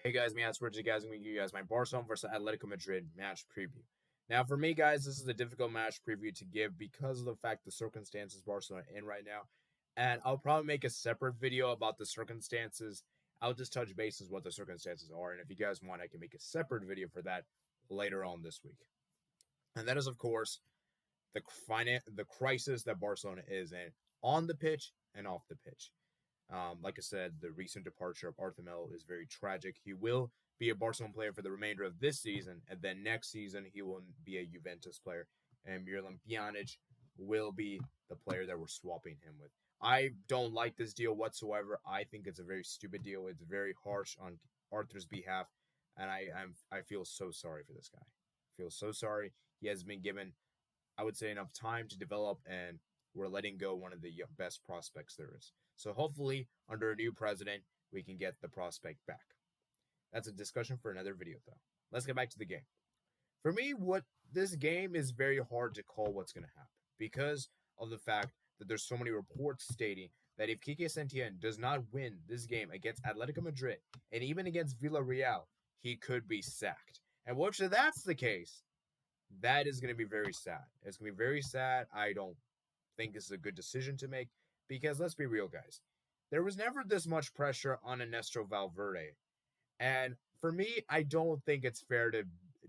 Hey guys, me, Rich. Guys, I'm going to give you guys my Barcelona versus Atletico Madrid match preview. Now, for me, guys, this is a difficult match preview to give because of the fact the circumstances Barcelona are in right now. And I'll probably make a separate video about the circumstances. I'll just touch bases what the circumstances are. And if you guys want, I can make a separate video for that later on this week. And that is, of course, the crisis that Barcelona is in on the pitch and off the pitch. Like I said, the recent departure of Arthur Melo is very tragic. He will be a Barcelona player for the remainder of this season, and then next season he will be a Juventus player, and Miralem Pjanic will be the player that we're swapping him with. I don't like this deal whatsoever. I think it's a very stupid deal. It's very harsh on Arthur's behalf, and I feel so sorry for this guy. I feel so sorry. He has been given, I would say, enough time to develop, and we're letting go one of the best prospects there is. So hopefully, under a new president, we can get the prospect back. That's a discussion for another video, though. Let's get back to the game. For me, what this game is very hard to call what's going to happen because of the fact that there's so many reports stating that if Quique Setién does not win this game against Atletico Madrid and even against Villarreal, he could be sacked. And if that's the case, that is going to be very sad. It's going to be very sad. I don't think this is a good decision to make because let's be real, guys. There was never this much pressure on Ernesto Valverde. And for me, I don't think it's fair to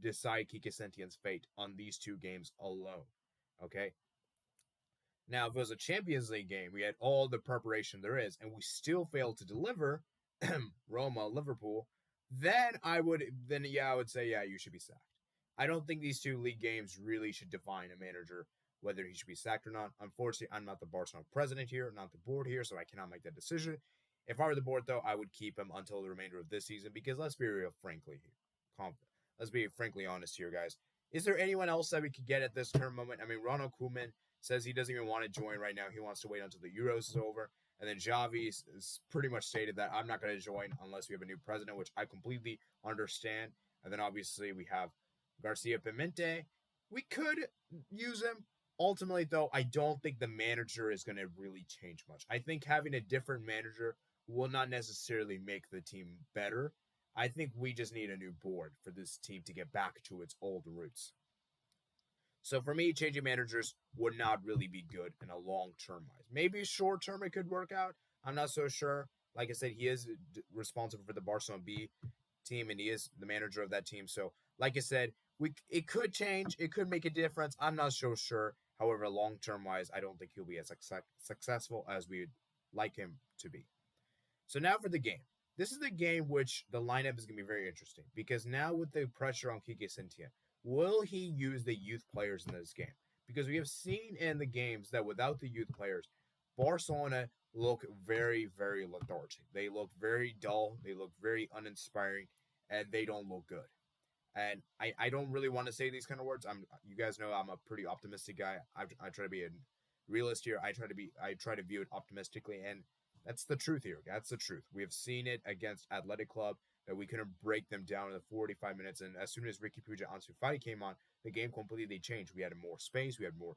decide Quique Setién's fate on these two games alone. Okay? Now, if it was a Champions League game, we had all the preparation there is, and we still failed to deliver Roma, Liverpool, then I would say, yeah, you should be sacked. I don't think these two league games really should define a manager whether he should be sacked or not. Unfortunately, I'm not the Barcelona president here, not the board here, so I cannot make that decision. If I were the board, though, I would keep him until the remainder of this season because let's be real, let's be frankly honest here, guys. Is there anyone else that we could get at this current moment? I mean, Ronald Koeman says he doesn't even want to join right now. He wants to wait until the Euros is over. And then Xavi is pretty much stated that I'm not going to join unless we have a new president, which I completely understand. And then obviously we have Garcia Pimente. We could use him. Ultimately, though, I don't think the manager is going to really change much. I think having a different manager will not necessarily make the team better. I think we just need a new board for this team to get back to its old roots. So for me, changing managers would not really be good in a long-term wise. Maybe short-term it could work out. I'm not so sure. Like I said, he is responsible for the Barcelona B team, and he is the manager of that team. So, like I said, it could change. It could make a difference. I'm not so sure. However, long-term wise, I don't think he'll be as successful as we would like him to be. So now for the game. This is the game which the lineup is going to be very interesting because now with the pressure on Quique Setién, will he use the youth players in this game? Because we have seen in the games that without the youth players, Barcelona look very, very lethargic. They look very dull. They look very uninspiring, and they don't look good. And I don't really want to say these kind of words. You guys know I'm a pretty optimistic guy. I try to be a realist here. I try to view it optimistically, and that's the truth here. That's the truth. We have seen it against Athletic Club that we couldn't break them down in the 45 minutes. And as soon as Ricky Puig and Ansu Fati came on, the game completely changed. We had more space. We had more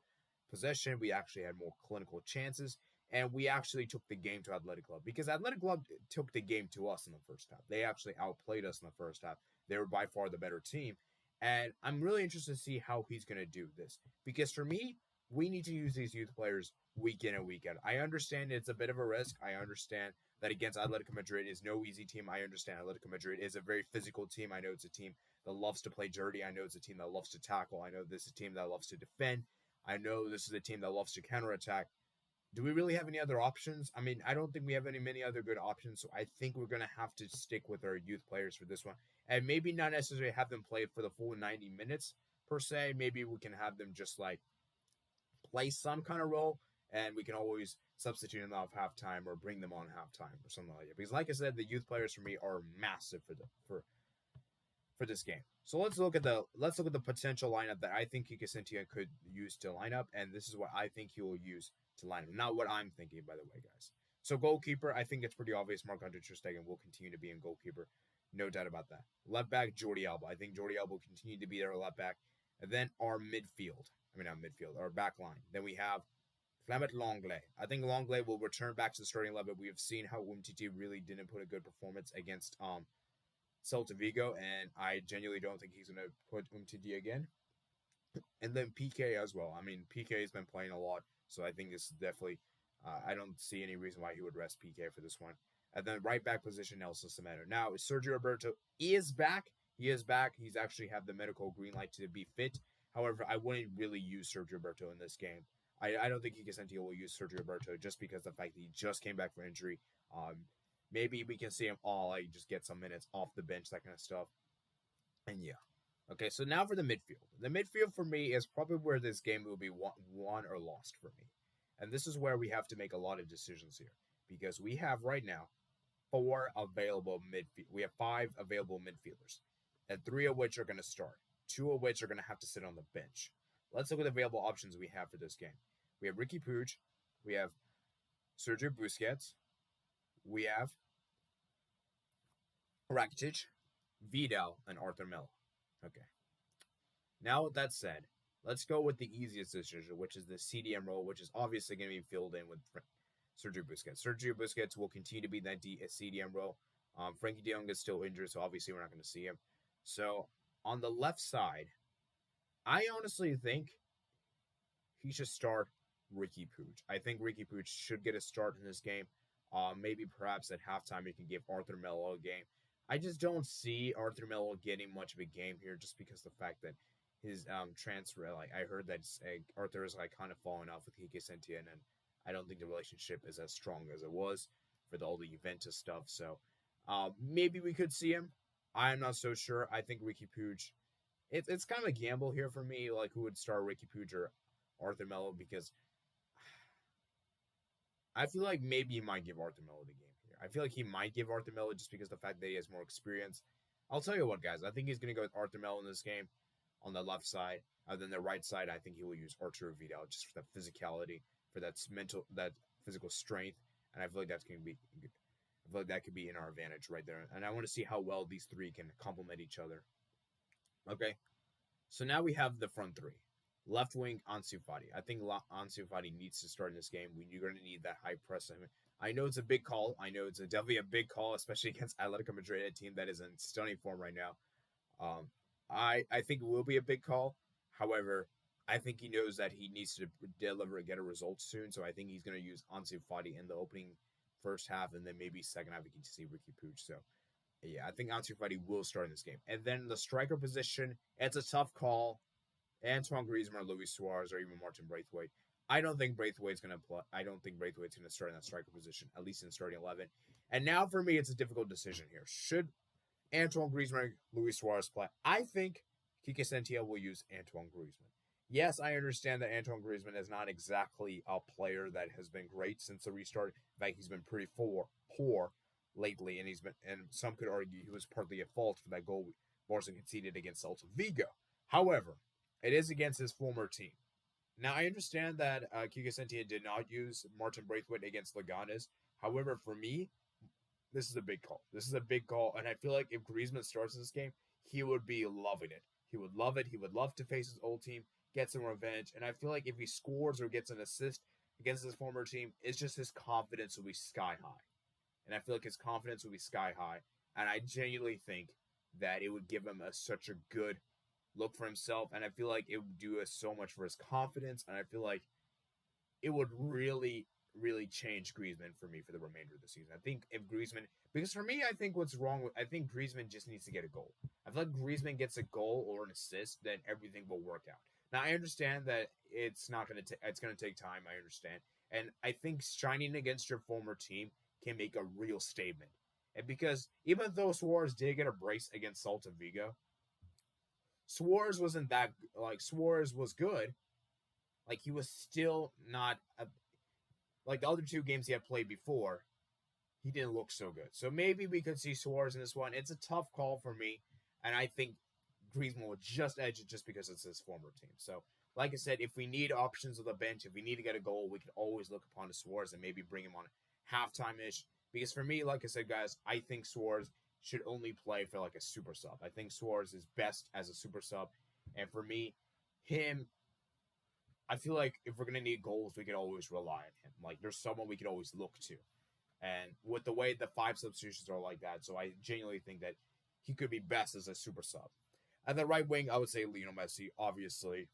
possession. We actually had more clinical chances. And we actually took the game to Athletic Club because Athletic Club took the game to us in the first half. They actually outplayed us in the first half. They were by far the better team. And I'm really interested to see how he's going to do this. Because for me, we need to use these youth players week in and week out. I understand it's a bit of a risk. I understand that against Atletico Madrid is no easy team. I understand Atletico Madrid is a very physical team. I know it's a team that loves to play dirty. I know it's a team that loves to tackle. I know this is a team that loves to defend. I know this is a team that loves to counterattack. Do we really have any other options? I mean, I don't think we have many other good options. So I think we're going to have to stick with our youth players for this one. And maybe not necessarily have them play for the full 90 minutes per se. Maybe we can have them just like play some kind of role. And we can always substitute them off halftime or bring them on halftime or something like that. Because like I said, the youth players for me are massive for this game. So let's look at the potential lineup that I think Quique Setién could use to line up. And this is what I think he will use to line up. Not what I'm thinking, by the way, guys. So goalkeeper, I think it's pretty obvious Marc-Andre ter-stegen will continue to be in goalkeeper. No doubt about that. Left back, Jordi Alba. I think Jordi Alba will continue to be their left back. And then our our back line. Then we have Clement Lenglet. I think Lenglet will return back to the starting 11. We have seen how Umtiti really didn't put a good performance against Celta Vigo, and I genuinely don't think he's going to put Umtiti again. And then PK as well. I mean, PK has been playing a lot, so I think this is definitely. I don't see any reason why he would rest PK for this one. And then right back position, Nelson Semedo. Now, Sergio Roberto is back. He is back. He's actually have the medical green light to be fit. However, I wouldn't really use Sergio Roberto in this game. I don't think Kike Sentiel will use Sergio Roberto just because of the fact that he just came back from injury. Maybe we can see him all like just get some minutes off the bench, that kind of stuff. And yeah. Okay, so now for the midfield. The midfield for me is probably where this game will be won or lost for me. And this is where we have to make a lot of decisions here. Because we have right now four available midfield. We have five available midfielders. And three of which are going to start. Two of which are going to have to sit on the bench. Let's look at the available options we have for this game. We have Ricky Puig. We have Sergio Busquets. We have Rakitic, Vidal, and Arthur Melo. Okay. Now, with that said, let's go with the easiest decision, which is the CDM role, which is obviously going to be filled in with Sergio Busquets. Sergio Busquets will continue to be that CDM role. Frankie de Jong is still injured, so obviously we're not going to see him. So, on the left side, I honestly think he should start Ricky Puig. I think Ricky Puig should get a start in this game. Maybe perhaps at halftime you can give Arthur Melo a game. I just don't see Arthur Melo getting much of a game here, just because the fact that his transfer, like I heard that Arthur is like kind of falling off with Kike Sentién, and I don't think the relationship is as strong as it was for all the Juventus stuff. So maybe we could see him. I'm not so sure. I think Ricky Puig. It's kind of a gamble here for me, like who would start Ricky Puig or Arthur Melo, because I feel like maybe he might give Arthur Melo the game here. I feel like he might give Arthur Melo just because of the fact that he has more experience. I'll tell you what, guys. I think he's going to go with Arthur Melo in this game on the left side. Then the right side, I think he will use Arturo Vidal just for that physicality, for that physical strength, and I feel like that's going to be. I feel like that could be in our advantage right there, and I want to see how well these three can complement each other. Okay, so now we have the front three. Left wing, Ansu Fati. I think Ansu Fati needs to start in this game. You're going to need that high press. I know it's a big call. I know it's definitely a big call, especially against Atletico Madrid, a team that is in stunning form right now. I think it will be a big call. However, I think he knows that he needs to deliver and get a result soon. So I think he's going to use Ansu Fati in the opening first half, and then maybe second half we can see Ricky Puig. So yeah, I think Ansu Fati will start in this game. And then the striker position, it's a tough call. Antoine Griezmann, Luis Suarez, or even Martin Braithwaite. I don't think Braithwaite's going to play. I don't think Braithwaite's going to start in that striker position, at least in starting 11. And now for me, it's a difficult decision here. Should Antoine Griezmann, Luis Suarez play? I think Kike Sentién will use Antoine Griezmann. Yes, I understand that Antoine Griezmann is not exactly a player that has been great since the restart. In fact, he's been pretty poor lately, and some could argue he was partly at fault for that goal Barca conceded against Celta Vigo. However, it is against his former team. Now, I understand that Kike Sentién did not use Martin Braithwaite against Leganes. However, for me, this is a big call. This is a big call, and I feel like if Griezmann starts this game, he would be loving it. He would love it. He would love to face his old team, get some revenge, and I feel like if he scores or gets an assist against his former team, it's just his confidence will be sky high. And I feel like his confidence will be sky high, and I genuinely think that it would give him such a good look for himself, and I feel like it would do so much for his confidence, and I feel like it would really, really change Griezmann for me for the remainder of the season. I think if Griezmann, because for me, I think what's wrong with, I think Griezmann just needs to get a goal. I feel like Griezmann gets a goal or an assist, then everything will work out. Now, I understand that it's going to take time, I understand, and I think shining against your former team can make a real statement. And because even though Suarez did get a brace against Celta Vigo, Suarez wasn't that, like, Suarez was good. Like, he was still not, like the other two games he had played before, he didn't look so good. So maybe we could see Suarez in this one. It's a tough call for me, and I think Griezmann would just edge it just because it's his former team. So, like I said, if we need options on the bench, if we need to get a goal, we can always look upon Suarez and maybe bring him on halftime-ish. Because for me, like I said, guys, I think Suarez should only play for like a super sub. I think Suarez is best as a super sub. And for me, I feel like if we're going to need goals, we can always rely on him. Like, there's someone we can always look to. And with the way the 5 substitutions are like that, so I genuinely think that he could be best as a super sub. At the right wing, I would say Lionel Messi, obviously.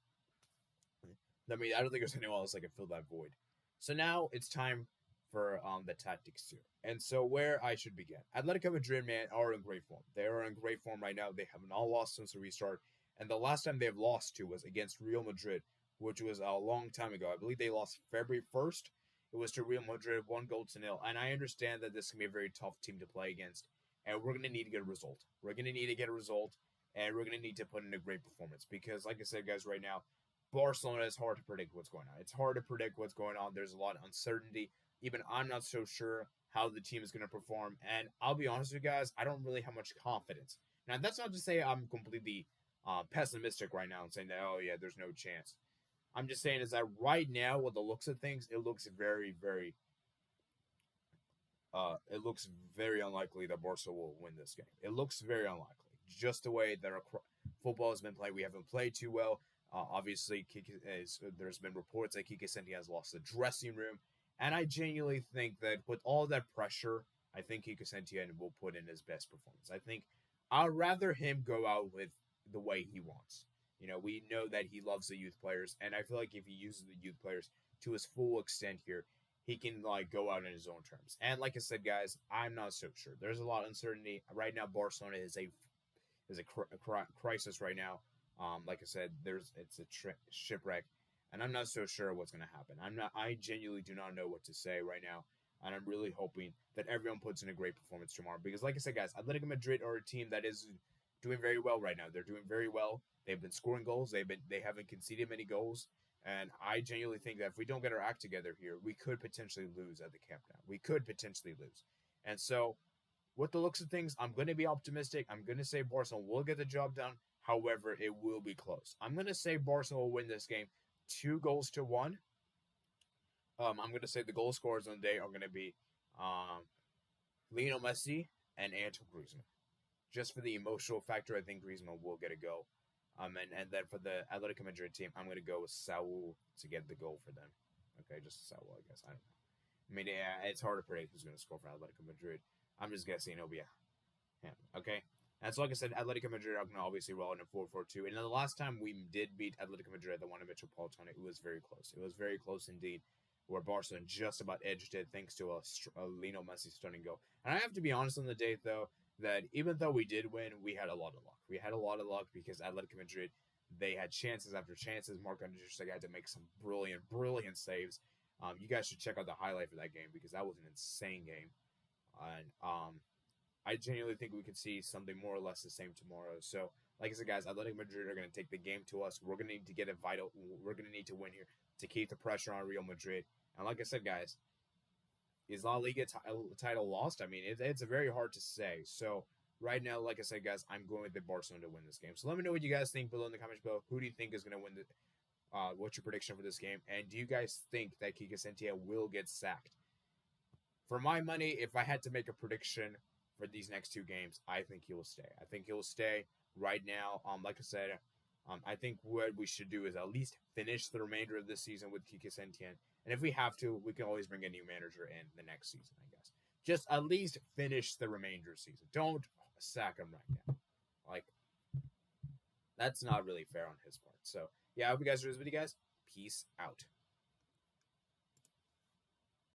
I mean, I don't think there's anyone else that can fill that void. So now it's time for the tactics here. And so where I should begin. Atletico Madrid, man, are in great form. They are in great form right now. They have not lost since the restart. And the last time they've lost to was against Real Madrid, which was a long time ago. I believe they lost February 1st. It was to Real Madrid, 1-0. And I understand that this can be a very tough team to play against. And we're going to need to get a result. We're going to need to get a result. And we're going to need to put in a great performance. Because, like I said, guys, right now, Barcelona is hard to predict what's going on. It's hard to predict what's going on. There's a lot of uncertainty. Even I'm not so sure how the team is going to perform. And I'll be honest with you guys, I don't really have much confidence. Now, that's not to say I'm completely pessimistic right now and saying that, oh, yeah, there's no chance. I'm just saying is that right now, with the looks of things, it looks very, very unlikely that Barca will win this game. It looks very unlikely. Just the way that our football has been played, we haven't played too well. Obviously, there's been reports that Kike Senti has lost the dressing room. And I genuinely think that with all that pressure, I think Kike Sentién will put in his best performance. I think I'd rather him go out with the way he wants. You know, we know that he loves the youth players, and I feel like if he uses the youth players to his full extent here, he can like go out in his own terms. And like I said, guys, I'm not so sure. There's a lot of uncertainty right now. Barcelona is a crisis right now. Like I said, it's a shipwreck, and I'm not so sure what's going to happen. I genuinely do not know what to say right now, and I'm really hoping that everyone puts in a great performance tomorrow. Because, like I said, guys, Atletico Madrid are a team that is doing very well right now. They're doing very well. They've been scoring goals. They haven't conceded many goals, and I genuinely think that if we don't get our act together here, we could potentially lose at the Camp Nou. We could potentially lose, and so with the looks of things, I'm going to be optimistic. I'm going to say Barcelona will get the job done. However, it will be close. I'm going to say Barcelona will win this game 2-1. I'm going to say the goal scorers on the day are going to be Lionel Messi and Antoine Griezmann. Just for the emotional factor, I think Griezmann will get a go. And then for the Atletico Madrid team, I'm going to go with Saul to get the goal for them. Okay, just Saul, I guess. I don't know. I mean, yeah, it's hard to predict who's going to score for Atletico Madrid. I'm just guessing it'll be him. Okay? And so, like I said, Atletico Madrid are going to obviously roll in a 4-4-2. And the last time we did beat Atletico Madrid, the one in Metropolitano, it was very close. It was very close indeed, where Barcelona just about edged it thanks to a Lionel Messi stunning goal. And I have to be honest on the day, though, that even though we did win, we had a lot of luck. We had a lot of luck because Atletico Madrid, they had chances after chances. Marc-Andre ter Stegen had to make some brilliant saves. You guys should check out the highlight for that game because that was an insane game. And I genuinely think we could see something more or less the same tomorrow. So, like I said, guys, Atletico Madrid are going to take the game to us. We're going to need to get it vital. We're going to need to win here to keep the pressure on Real Madrid. And like I said, guys, is La Liga title lost? I mean, it's very hard to say. So, right now, like I said, guys, I'm going with the Barcelona to win this game. So, let me know what you guys think below in the comments below. Who do you think is going to win the what's your prediction for this game? And do you guys think that Kike Sentién will get sacked? For my money, if I had to make a prediction for these next two games, I think he will stay. I think he'll stay right now. Like I said, I think what we should do is at least finish the remainder of this season with Kike Sentién. And if we have to, we can always bring a new manager in the next season, I guess. Just at least finish the remainder of the season. Don't sack him right now. Like, that's not really fair on his part. So, yeah, I hope you guys enjoyed this video, guys. Peace out.